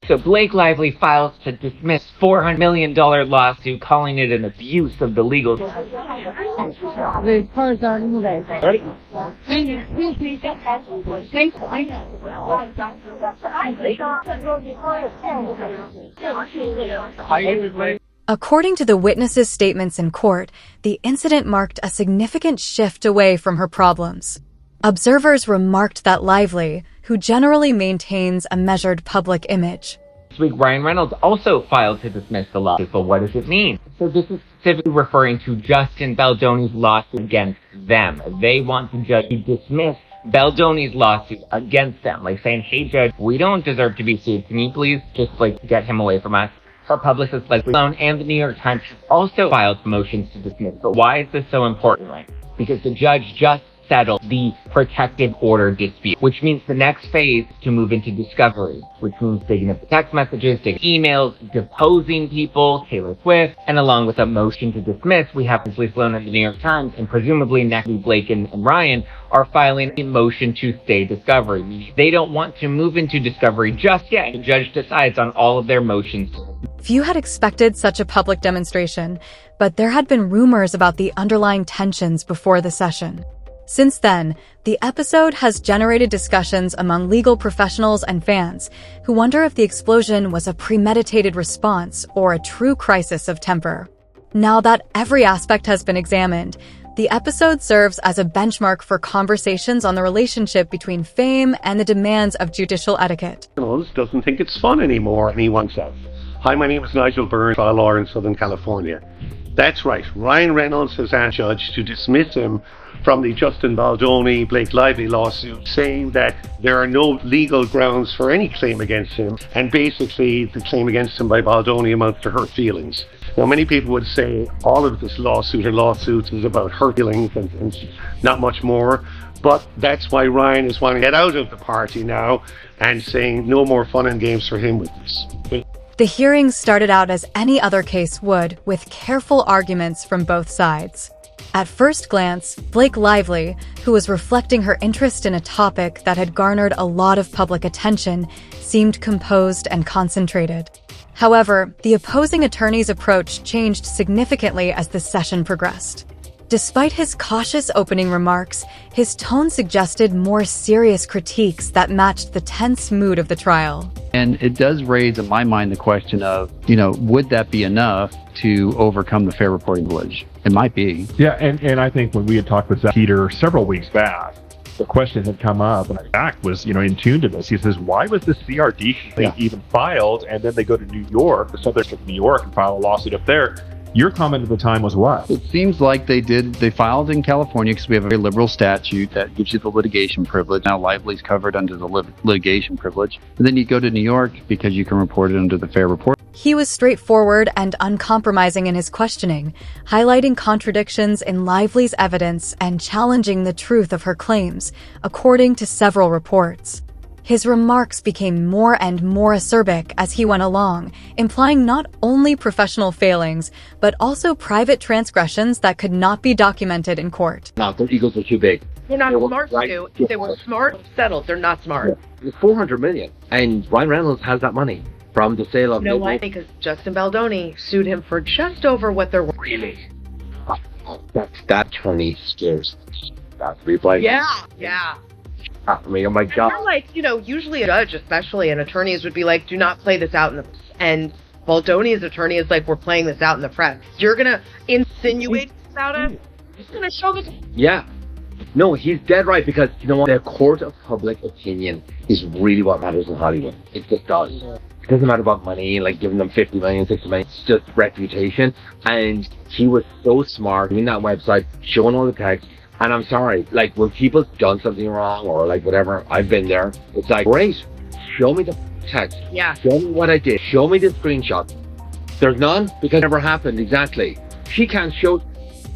So Blake Lively files to dismiss $400 million lawsuit, calling it an abuse of the legal system. According to the witnesses' statements in court, the incident marked a significant shift away from her problems. Observers remarked that Lively, who generally maintains a measured public image. This week, Ryan Reynolds also filed to dismiss the lawsuit, but what does it mean? So this is specifically referring to Justin Baldoni's lawsuit against them. They want the judge to dismiss Baldoni's lawsuit against them, like saying, hey judge, we don't deserve to be sued. Can you please just get him away from us? Her publicist Leslie Sloan and the New York Times also filed motions to dismiss. But why is this so important? Because the judge just settled the protective order dispute, which means the next phase is to move into discovery, which means digging up the text messages, digging emails, deposing people, Taylor Swift, and along with a motion to dismiss, we have Leslie Sloan and the New York Times, and presumably next week Blake and Ryan are filing a motion to stay discovery, meaning they don't want to move into discovery just yet. The judge decides on all of their motions. Few had expected such a public demonstration, but there had been rumors about the underlying tensions before the session. Since then, the episode has generated discussions among legal professionals and fans who wonder if the explosion was a premeditated response or a true crisis of temper. Now that every aspect has been examined, the episode serves as a benchmark for conversations on the relationship between fame and the demands of judicial etiquette. Reynolds doesn't think it's fun anymore, and he wants out. Hi, my name is Nigel Byrne, trial lawyer in Southern California. That's right, Ryan Reynolds has asked the judge to dismiss him from the Justin Baldoni, Blake Lively lawsuit, saying that there are no legal grounds for any claim against him, and basically the claim against him by Baldoni amounts to hurt feelings. Now, many people would say all of this lawsuit or lawsuits is about hurt feelings and not much more, but that's why Ryan is wanting to get out of the party now and saying no more fun and games for him with this. The hearings started out as any other case would, with careful arguments from both sides. At first glance, Blake Lively, who was reflecting her interest in a topic that had garnered a lot of public attention, seemed composed and concentrated. However, the opposing attorney's approach changed significantly as the session progressed. Despite his cautious opening remarks, his tone suggested more serious critiques that matched the tense mood of the trial. And it does raise in my mind the question of, would that be enough to overcome the fair reporting privilege? It might be. Yeah, and I think when we had talked with Zach Peter several weeks back, the question had come up, and Zach was, in tune to this. He says, why was this CRD thing even filed? And then they go to New York, the Southern District of New York, and file a lawsuit up there. Your comment at the time was what? It seems like they filed in California because we have a very liberal statute that gives you the litigation privilege. Now Lively's covered under the litigation privilege. And then you go to New York because you can report it under the fair report. He was straightforward and uncompromising in his questioning, highlighting contradictions in Lively's evidence and challenging the truth of her claims, according to several reports. His remarks became more and more acerbic as he went along, implying not only professional failings, but also private transgressions that could not be documented in court. No, their egos are too big. They're not smart, Stu. If they were smart, settled. They're not smart. It's $400 million, and Ryan Reynolds has that money from the sale of... You know why? Because Justin Baldoni sued him for just over what they're worth. Really? That attorney scares that replay. Yeah. I mean, oh my God. They're like, usually a judge, especially, and attorneys would be like, do not play this out in the press. And Baldoni's attorney is like, we're playing this out in the press. You're going to insinuate about it? He's going to show this. Yeah. No, he's dead right, because, you know what? The court of public opinion is really what matters in Hollywood. It just does. It doesn't matter about money, like giving them 50 million, 60 million. It's just reputation. And he was so smart doing that website, showing all the text. And I'm sorry, when people's done something wrong or whatever, I've been there. It's like, great, show me the text. Yeah. Show me what I did. Show me the screenshot. There's none because it never happened, exactly. She can't show.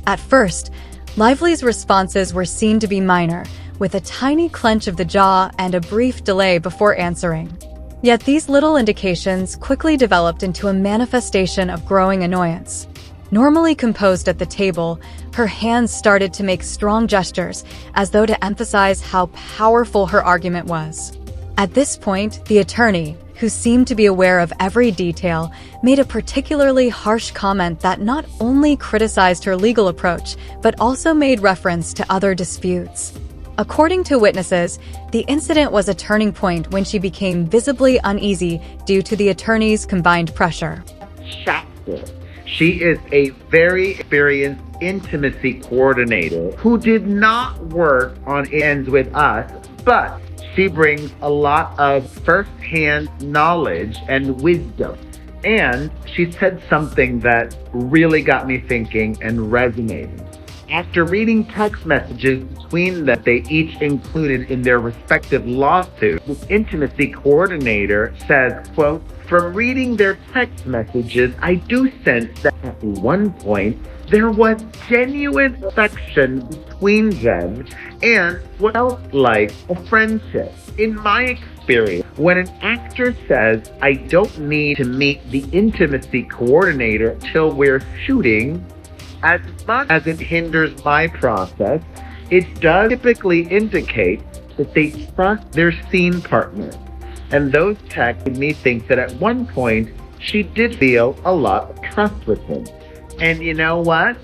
At first, Lively's responses were seen to be minor, with a tiny clench of the jaw and a brief delay before answering. Yet these little indications quickly developed into a manifestation of growing annoyance. Normally composed at the table, her hands started to make strong gestures, as though to emphasize how powerful her argument was. At this point, the attorney, who seemed to be aware of every detail, made a particularly harsh comment that not only criticized her legal approach, but also made reference to other disputes. According to witnesses, the incident was a turning point when she became visibly uneasy due to the attorney's combined pressure. She is a very experienced intimacy coordinator who did not work on ends with us, but she brings a lot of first-hand knowledge and wisdom. And she said something that really got me thinking and resonating. After reading text messages between them they each included in their respective lawsuits, the intimacy coordinator says, quote, "From reading their text messages, I do sense that at one point there was genuine affection between them and what felt like a friendship. In my experience, when an actor says, I don't need to meet the intimacy coordinator till we're shooting, as much as it hinders my process, it does typically indicate that they trust their scene partner. And those texts made me think that at one point, she did feel a lot of trust with him. And you know what?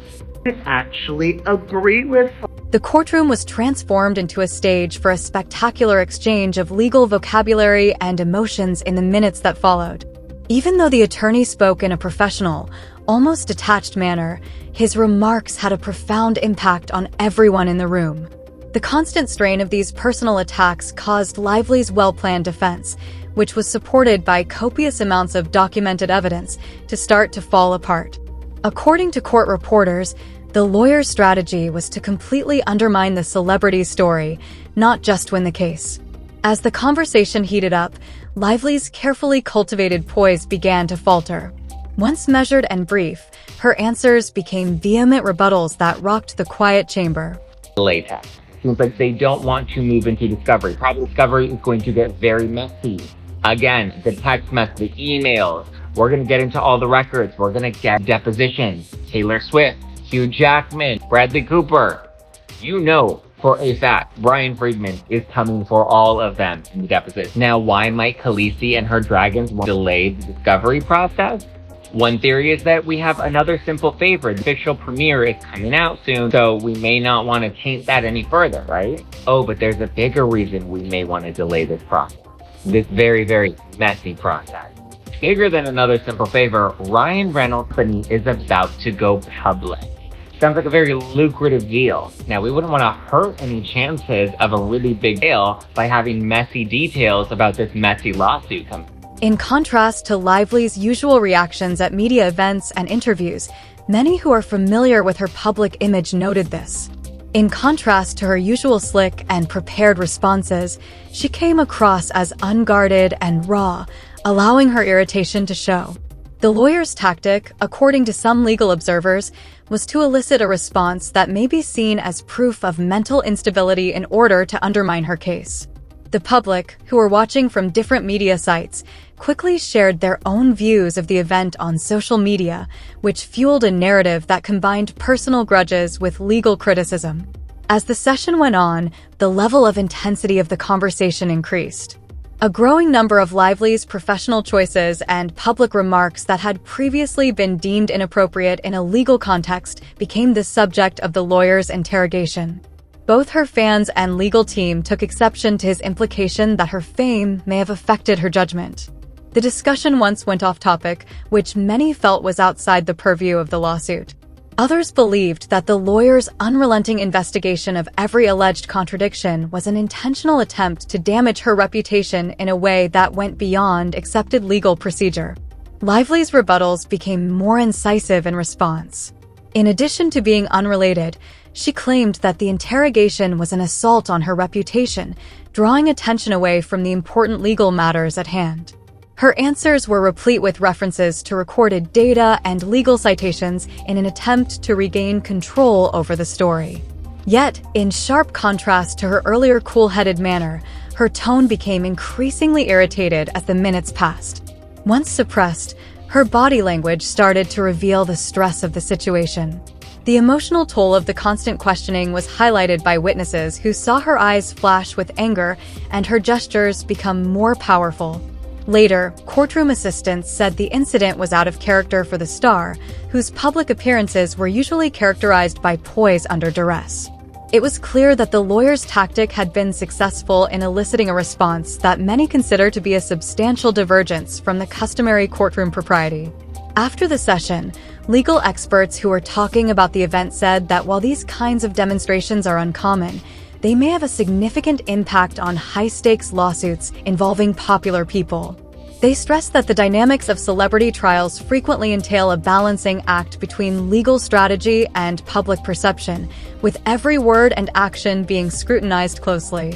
I actually agree with her." The courtroom was transformed into a stage for a spectacular exchange of legal vocabulary and emotions in the minutes that followed. Even though the attorney spoke in a professional, almost detached manner, his remarks had a profound impact on everyone in the room. The constant strain of these personal attacks caused Lively's well-planned defense, which was supported by copious amounts of documented evidence, to start to fall apart. According to court reporters, the lawyer's strategy was to completely undermine the celebrity's story, not just win the case. As the conversation heated up, Lively's carefully cultivated poise began to falter. Once measured and brief, her answers became vehement rebuttals that rocked the quiet chamber. Latex. Seems like they don't want to move into discovery. Probably discovery is going to get very messy. Again, the text message, the emails. We're going to get into all the records. We're going to get depositions. Taylor Swift, Hugh Jackman, Bradley Cooper. You know for a fact, Brian Friedman is coming for all of them in the deposition. Now, why might Khaleesi and her dragons delay the discovery process? One theory is that we have another simple favor. The official premiere is coming out soon, so we may not want to taint that any further, right? Oh, but there's a bigger reason we may want to delay this process. This very, very messy process. Bigger than another simple favor, Ryan Reynolds' company is about to go public. Sounds like a very lucrative deal. Now, we wouldn't want to hurt any chances of a really big deal by having messy details about this messy lawsuit coming. In contrast to Lively's usual reactions at media events and interviews, many who are familiar with her public image noted this. In contrast to her usual slick and prepared responses, she came across as unguarded and raw, allowing her irritation to show. The lawyer's tactic, according to some legal observers, was to elicit a response that may be seen as proof of mental instability in order to undermine her case. The public, who were watching from different media sites, quickly shared their own views of the event on social media, which fueled a narrative that combined personal grudges with legal criticism. As the session went on, the level of intensity of the conversation increased. A growing number of Lively's professional choices and public remarks that had previously been deemed inappropriate in a legal context became the subject of the lawyer's interrogation. Both her fans and legal team took exception to his implication that her fame may have affected her judgment. The discussion once went off topic, which many felt was outside the purview of the lawsuit. Others believed that the lawyer's unrelenting investigation of every alleged contradiction was an intentional attempt to damage her reputation in a way that went beyond accepted legal procedure. Lively's rebuttals became more incisive in response. In addition to being unrelated, she claimed that the interrogation was an assault on her reputation, drawing attention away from the important legal matters at hand. Her answers were replete with references to recorded data and legal citations in an attempt to regain control over the story. Yet, in sharp contrast to her earlier cool-headed manner, her tone became increasingly irritated as the minutes passed. Once suppressed, her body language started to reveal the stress of the situation. The emotional toll of the constant questioning was highlighted by witnesses who saw her eyes flash with anger and her gestures become more powerful. Later, courtroom assistants said the incident was out of character for the star, whose public appearances were usually characterized by poise under duress. It was clear that the lawyer's tactic had been successful in eliciting a response that many consider to be a substantial divergence from the customary courtroom propriety. After the session, legal experts who were talking about the event said that while these kinds of demonstrations are uncommon, they may have a significant impact on high-stakes lawsuits involving popular people. They stressed that the dynamics of celebrity trials frequently entail a balancing act between legal strategy and public perception, with every word and action being scrutinized closely.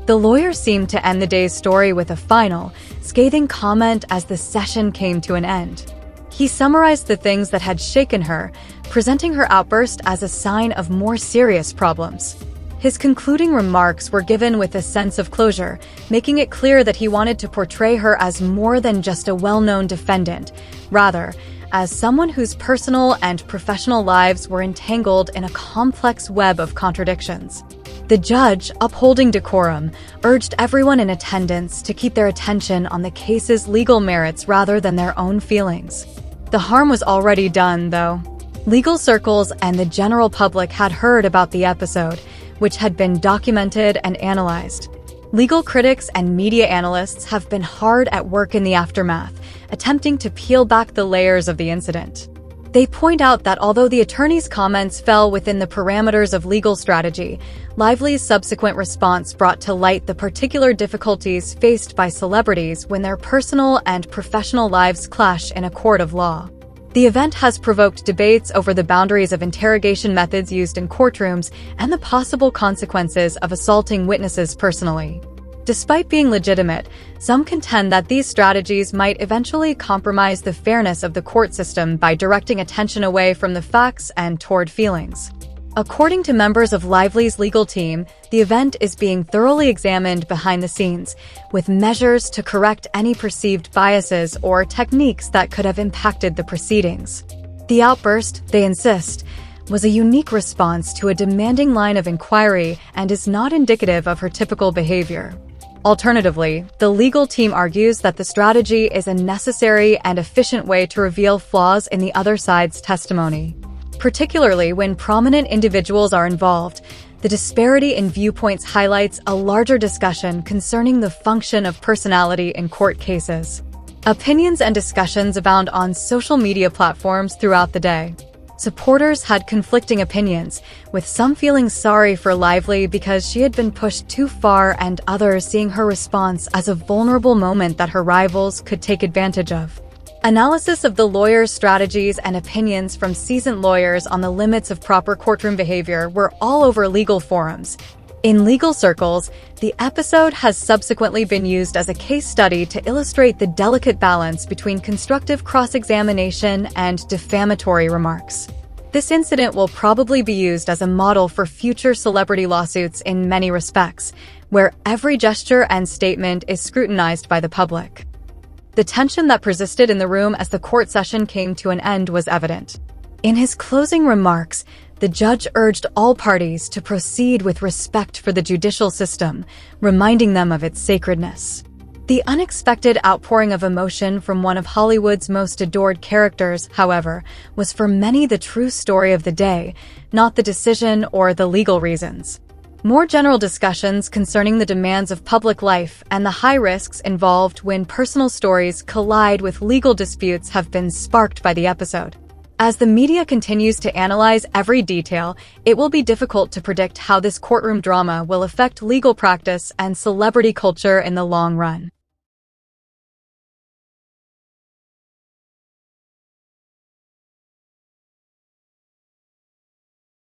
The lawyer seemed to end the day's story with a final, scathing comment as the session came to an end. He summarized the things that had shaken her, presenting her outburst as a sign of more serious problems. His concluding remarks were given with a sense of closure, making it clear that he wanted to portray her as more than just a well-known defendant, rather, as someone whose personal and professional lives were entangled in a complex web of contradictions. The judge, upholding decorum, urged everyone in attendance to keep their attention on the case's legal merits rather than their own feelings. The harm was already done, though. Legal circles and the general public had heard about the episode, which had been documented and analyzed. Legal critics and media analysts have been hard at work in the aftermath, attempting to peel back the layers of the incident. They point out that although the attorney's comments fell within the parameters of legal strategy, Lively's subsequent response brought to light the particular difficulties faced by celebrities when their personal and professional lives clash in a court of law. The event has provoked debates over the boundaries of interrogation methods used in courtrooms and the possible consequences of assaulting witnesses personally. Despite being legitimate, some contend that these strategies might eventually compromise the fairness of the court system by directing attention away from the facts and toward feelings. According to members of Lively's legal team, the event is being thoroughly examined behind the scenes, with measures to correct any perceived biases or techniques that could have impacted the proceedings. The outburst, they insist, was a unique response to a demanding line of inquiry and is not indicative of her typical behavior. Alternatively, the legal team argues that the strategy is a necessary and efficient way to reveal flaws in the other side's testimony. Particularly when prominent individuals are involved, the disparity in viewpoints highlights a larger discussion concerning the function of personality in court cases. Opinions and discussions abound on social media platforms throughout the day. Supporters had conflicting opinions, with some feeling sorry for Lively because she had been pushed too far and others seeing her response as a vulnerable moment that her rivals could take advantage of. Analysis of the lawyer's strategies and opinions from seasoned lawyers on the limits of proper courtroom behavior were all over legal forums. In legal circles, the episode has subsequently been used as a case study to illustrate the delicate balance between constructive cross-examination and defamatory remarks. This incident will probably be used as a model for future celebrity lawsuits in many respects, where every gesture and statement is scrutinized by the public. The tension that persisted in the room as the court session came to an end was evident. In his closing remarks, the judge urged all parties to proceed with respect for the judicial system, reminding them of its sacredness. The unexpected outpouring of emotion from one of Hollywood's most adored characters, however, was for many the true story of the day, not the decision or the legal reasons. More general discussions concerning the demands of public life and the high risks involved when personal stories collide with legal disputes have been sparked by the episode. As the media continues to analyze every detail, it will be difficult to predict how this courtroom drama will affect legal practice and celebrity culture in the long run.